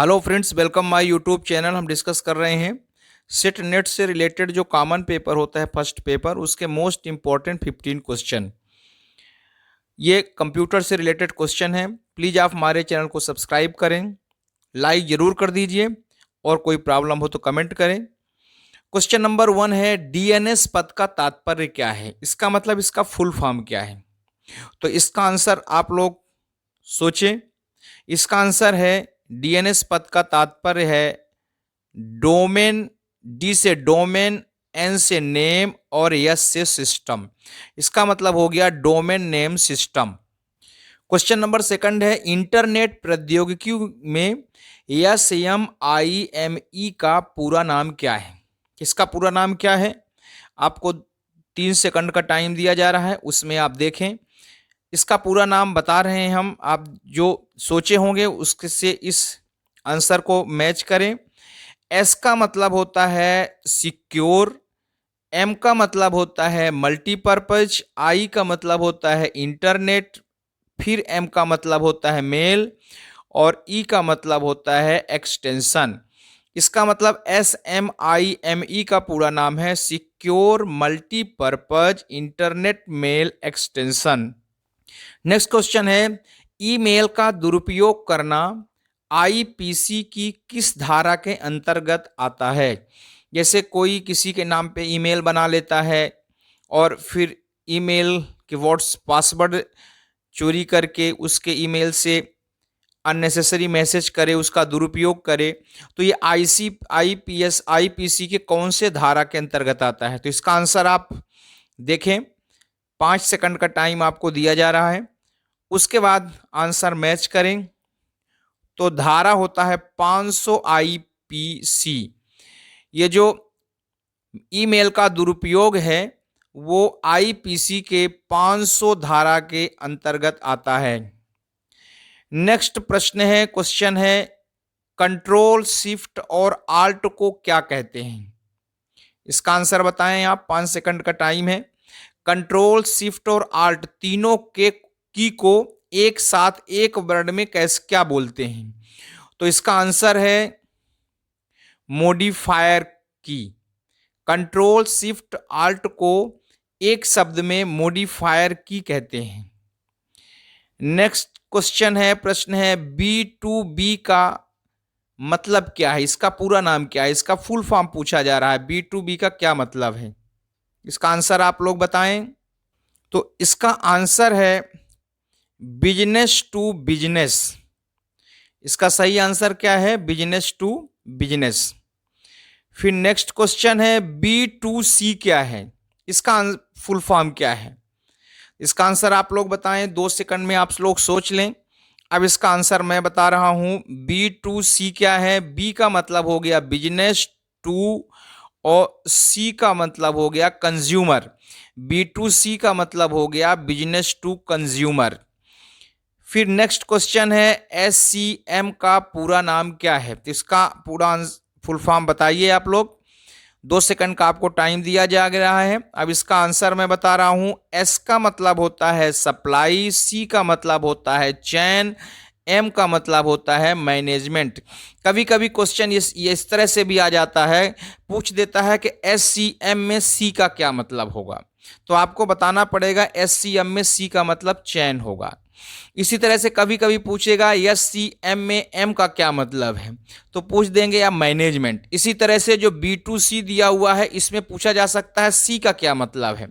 Hello friends, welcome my YouTube channel. हम discuss कर रहे हैं सेट नेट से रिलेटेड जो कॉमन पेपर होता है, फर्स्ट पेपर, उसके मोस्ट इंपॉर्टेंट 15 क्वेश्चन। ये कंप्यूटर से रिलेटेड क्वेश्चन है। प्लीज़ आप हमारे चैनल को सब्सक्राइब करें, लाइक ज़रूर कर दीजिए और कोई प्रॉब्लम हो तो कमेंट करें। क्वेश्चन नंबर 1 है, डीएनएस पद का तात्पर्य क्या है? इसका मतलब, इसका फुल फॉर्म क्या है? तो इसका आंसर आप लोग सोचें। इसका आंसर है, डीएनएस पद का तात्पर्य है डोमेन, डी से डोमेन, एन से नेम और एस से सिस्टम। इसका मतलब हो गया domain name system. Question number second है, इंटरनेट प्रौद्योगिकी में SMIME का पूरा नाम क्या है? इसका पूरा नाम क्या है? आपको 3 सेकंड का टाइम दिया जा रहा है, उसमें आप देखें। इसका पूरा नाम बता रहे हैं हम, आप जो सोचे होंगे उससे इस आंसर को मैच करें। एस का मतलब होता है सिक्योर, एम का मतलब होता है मल्टीपर्पज, आई का मतलब होता है इंटरनेट, फिर एम का मतलब होता है मेल और ई का मतलब होता है एक्सटेंशन। इसका मतलब SMIME का पूरा नाम है secure multipurpose internet mail extension. Next question है, ईमेल का दुरुपयोग करना आईपीसी की किस धारा के अंतर्गत आता है? जैसे कोई किसी के नाम पे ईमेल बना लेता है और फिर ईमेल के व्हाट्स पासवर्ड चोरी करके उसके ईमेल से अननेसेसरी मैसेज करे, उसका दुरुपयोग करे, तो ये आईपीसी के कौन से धारा के अंतर्गत आता है? तो इसका आंसर आप देखें। 5 सेकंड का टाइम आपको दिया जा रहा है, उसके बाद आंसर मैच करें। तो धारा होता है 500 आईपीसी। ये जो ईमेल का दुरुपयोग है वो आईपीसी के 500 धारा के अंतर्गत आता है। नेक्स्ट प्रश्न है, क्वेश्चन है, कंट्रोल शिफ्ट और आल्ट को क्या कहते हैं? इसका आंसर बताएं आप। 5 सेकंड का टाइम है। कंट्रोल शिफ्ट और आल्ट तीनों के की को एक साथ एक वर्ड में कैसे क्या बोलते हैं? तो इसका आंसर है मॉडिफायर की। कंट्रोल शिफ्ट आल्ट को एक शब्द में मॉडिफायर की कहते हैं। नेक्स्ट क्वेश्चन है, प्रश्न है, B2B का मतलब क्या है? इसका पूरा नाम क्या है? इसका फुल फॉर्म पूछा जा रहा है। B2B का क्या मतलब है? इसका आंसर आप लोग बताएं। तो इसका आंसर है बिजनेस टू बिजनेस। इसका सही आंसर क्या है? Business to business. फिर नेक्स्ट क्वेश्चन है, B2C क्या है? इसका फुल फॉर्म क्या है? इसका आंसर आप लोग बताएं। 2 सेकंड में आप लोग सोच लें। अब इसका आंसर मैं बता रहा हूं। B2C क्या है? बी का मतलब हो गया बिजनेस टू और सी का मतलब हो गया कंज्यूमर। B2C का मतलब हो गया बिजनेस टू कंज्यूमर। फिर नेक्स्ट क्वेश्चन है, SCM का पूरा नाम क्या है? तो इसका पूरा फुल फॉर्म बताइए आप लोग। 2 सेकंड का आपको टाइम दिया जा रहा है। अब इसका आंसर मैं बता रहा हूं। एस का मतलब होता है सप्लाई, सी का मतलब होता है चैन, एम का मतलब होता है मैनेजमेंट। कभी कभी क्वेश्चन ये इस तरह से भी आ जाता है, पूछ देता है कि SCM में सी का क्या मतलब होगा? तो आपको बताना पड़ेगा SCM में सी का मतलब चैन होगा। इसी तरह से कभी कभी पूछेगा SCM में एम का क्या मतलब है, तो पूछ देंगे या मैनेजमेंट। इसी तरह से जो B2C दिया हुआ है इसमें पूछा जा सकता है सी का क्या मतलब है,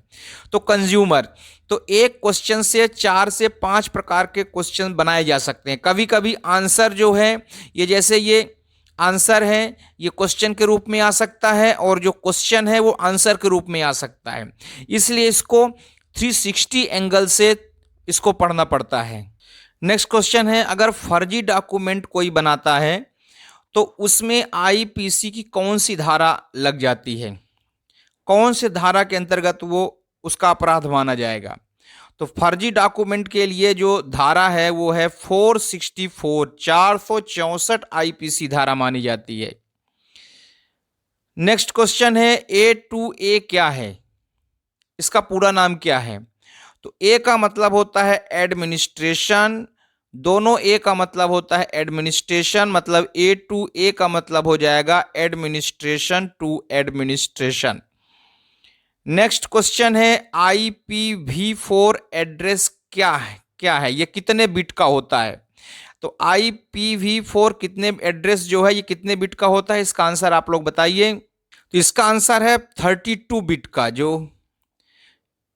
तो कंज्यूमर। तो एक क्वेश्चन से 4 से 5 प्रकार के क्वेश्चन बनाए जा सकते हैं। कभी कभी आंसर जो है ये, जैसे ये आंसर है, ये क्वेश्चन के रूप में आ सकता है और जो क्वेश्चन है वो आंसर के रूप में आ सकता है। इसलिए इसको 360 एंगल से इसको पढ़ना पड़ता है। नेक्स्ट क्वेश्चन है, अगर फर्जी डॉक्यूमेंट कोई बनाता है तो उसमें आईपीसी की कौन सी धारा लग जाती है? कौन से धारा के अंतर्गत वो उसका अपराध माना जाएगा? तो फर्जी डॉक्यूमेंट के लिए जो धारा है वो है 464, 464 आईपीसी धारा मानी जाती है। नेक्स्ट क्वेश्चन है, A2A क्या है? इसका पूरा नाम क्या है? तो ए का मतलब होता है एडमिनिस्ट्रेशन, दोनों ए का मतलब होता है एडमिनिस्ट्रेशन, मतलब ए टू ए का मतलब हो जाएगा administration to administration. Next question है IPv4 एड्रेस क्या है ये कितने बिट का होता है? तो IPv4 कितने एड्रेस जो है ये कितने बिट का होता है, इसका आंसर आप लोग बताइए। तो इसका आंसर है 32 बिट का, जो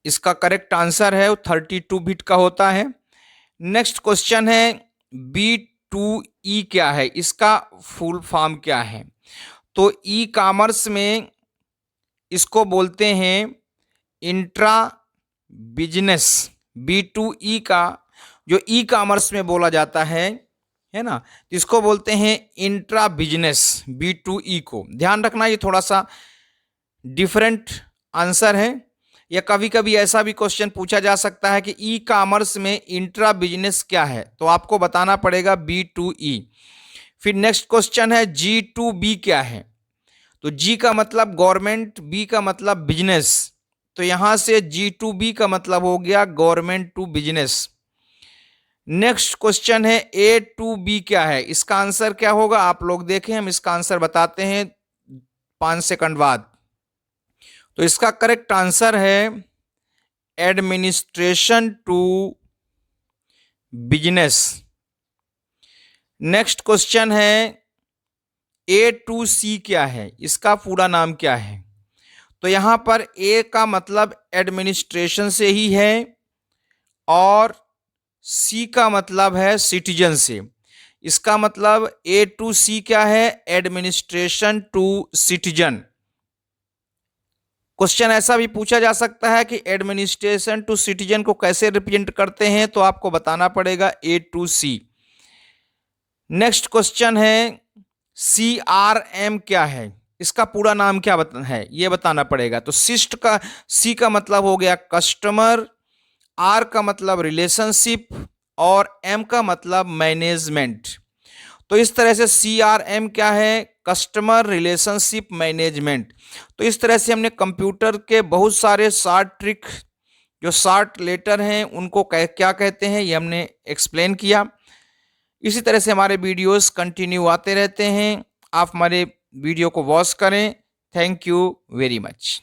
इसका करेक्ट आंसर है वो 32 बिट का होता है। नेक्स्ट क्वेश्चन है B2E क्या है, इसका फुल फॉर्म क्या है? तो ई कॉमर्स में इसको बोलते हैं इंट्रा बिजनेस। B2E का जो ई कॉमर्स में बोला जाता है ना, तो इसको बोलते हैं इंट्रा बिजनेस B2E को। ध्यान रखना ये थोड़ा सा डिफरेंट आंसर है, या कभी कभी ऐसा भी क्वेश्चन पूछा जा सकता है कि ई कॉमर्स में इंट्रा बिजनेस क्या है, तो आपको बताना पड़ेगा B2E। फिर नेक्स्ट क्वेश्चन है G2B क्या है? तो G का मतलब गवर्नमेंट, B का मतलब बिजनेस, तो यहां से G2B का मतलब हो गया government to business. Next question है A2B क्या है, इसका आंसर क्या होगा आप लोग देखें, हम इसका आंसर बताते हैं 5 सेकंड बाद। तो इसका करेक्ट आंसर है administration to business. Next question है A2C क्या है, इसका पूरा नाम क्या है? तो यहां पर ए का मतलब एडमिनिस्ट्रेशन से ही है और सी का मतलब है सिटीजन से। इसका मतलब A2C क्या है, एडमिनिस्ट्रेशन टू सिटीजन। क्वेश्चन ऐसा भी पूछा जा सकता है कि एडमिनिस्ट्रेशन टू सिटीजन को कैसे रिप्रेजेंट करते हैं, तो आपको बताना पड़ेगा A2C। नेक्स्ट क्वेश्चन है CRM क्या है, इसका पूरा नाम क्या है ये बताना पड़ेगा। तो सिस्ट का सी का मतलब हो गया कस्टमर, आर का मतलब रिलेशनशिप और एम का मतलब मैनेजमेंट। तो इस तरह से CRM क्या है, कस्टमर रिलेशनशिप मैनेजमेंट। तो इस तरह से हमने कंप्यूटर के बहुत सारे शॉर्ट ट्रिक, जो शॉर्ट लेटर हैं उनको क्या कहते हैं ये हमने एक्सप्लेन किया। इसी तरह से हमारे वीडियोस कंटिन्यू आते रहते हैं, आप हमारे वीडियो को वॉच करें। Thank you very much.